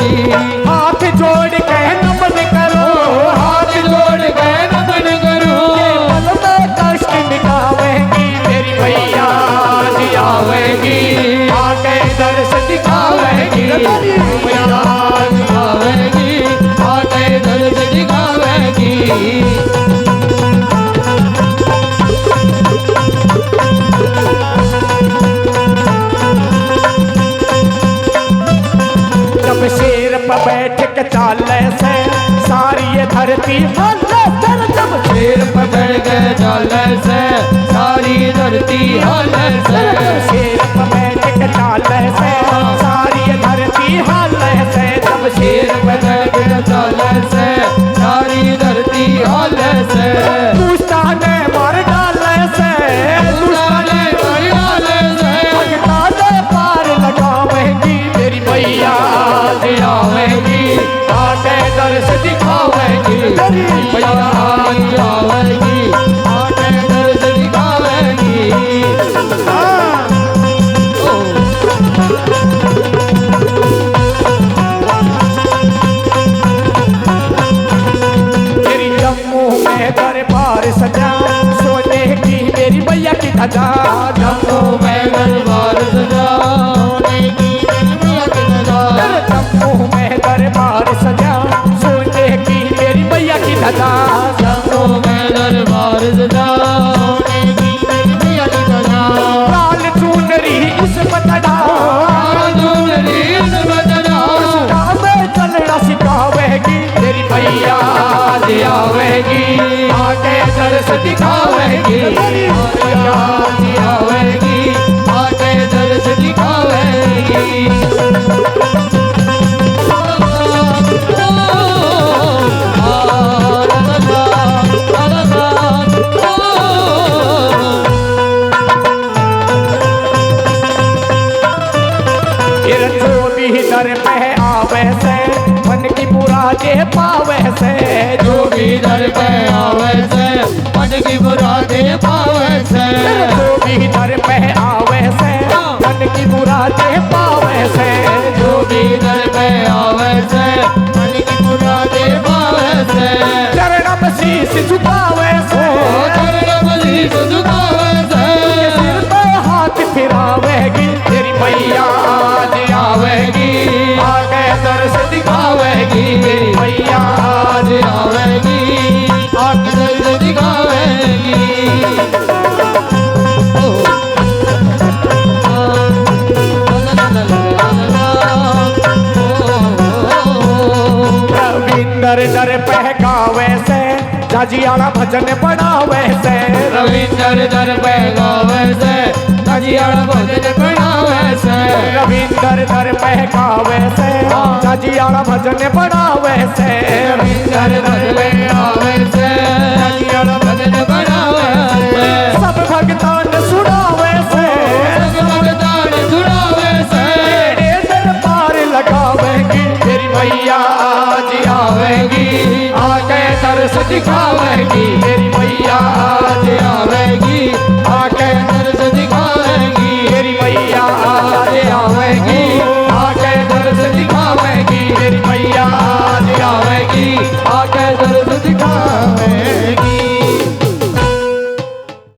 दिखावेगी। हाथ जोड़ के नमन करो, हाथ जोड़ के नमन करो, पल में कष्ट मिटावेगी मेरी मैया जी आवेगी, आके दर्श दिखावेगी मैया दिखावेगी, आके दर्श दिखावेगी। जब शेर पर बैठ के चाले से सारी ये धरती हल्ले सर, जब शेर पर बैठ के चाले से सारी धरती हल्ले से, शेर पर बैठ के चाले से सारी ये धरती हल्ले से, जब शेर पर बैठ के चाले से सारी धरती हल्ले से, दुष्टा ने मार डाले से, दुष्टा ने मार डाले से, भगता ने पार लगावेगी मेरी मैया जी आवेगी, आके दर्श दिखावेगी मेरी मैया जी आवेगी, आके दर्श दिखावेगी। मेरी जम्मू में दरबार सजा, सोने की मेरी मैया की धजा, जम्मू में दरबार सजा, सोने की मेरी मैया की धजा, जम्मू में दरबार सजा, सोने की मेरी मैया की धजा, जम्मू में दरबार सजा, सोने की मेरी मैया की धजा, लाल चुनरी इसमें चढ़ा, चुनरी इसमें चढ़ा, में चलना सिखावेगी मेरी मैया जी आवेगी, आके दर्श दिखावेगी मेरी मैया जी आवेगी, आके दर्श दिखावेगी। फिर जो भी दर पे आवे से मन की मुरादे पावे से, जो भी दर पे आवे से मन की मुरादे पावे से, जो भी दर पे आवे से मन की मुरादे पावे से, जो भी दर पे आवे से मन की मुरादे पावे से, चरण में शीश झुकावे से, चरण में शीश झुकावे से, सिर पे हाथ फिरावेगी तेरी मैया जी आवेगी, आगे दर्श दिखावेगी मेरी मैया जी आवेगी, आके दर्श दिखावेगी। रविंदर दर पहकावे से जाजियाला भजन बनावे से, रविंदर दर पे गावे से जाजियाला भजन बनावे से, रविंदर दर पहकावे से जाजियाला भजन बनावे से, रविंदर दर पे गावे से जाजियाला भजन बनावे से, सब भगतान सुनावे से, सब भगतान सुनावे से, तेरे दरबार लगावेगी तेरी मैया जी आवेगी, आके दर्श दिखावेगी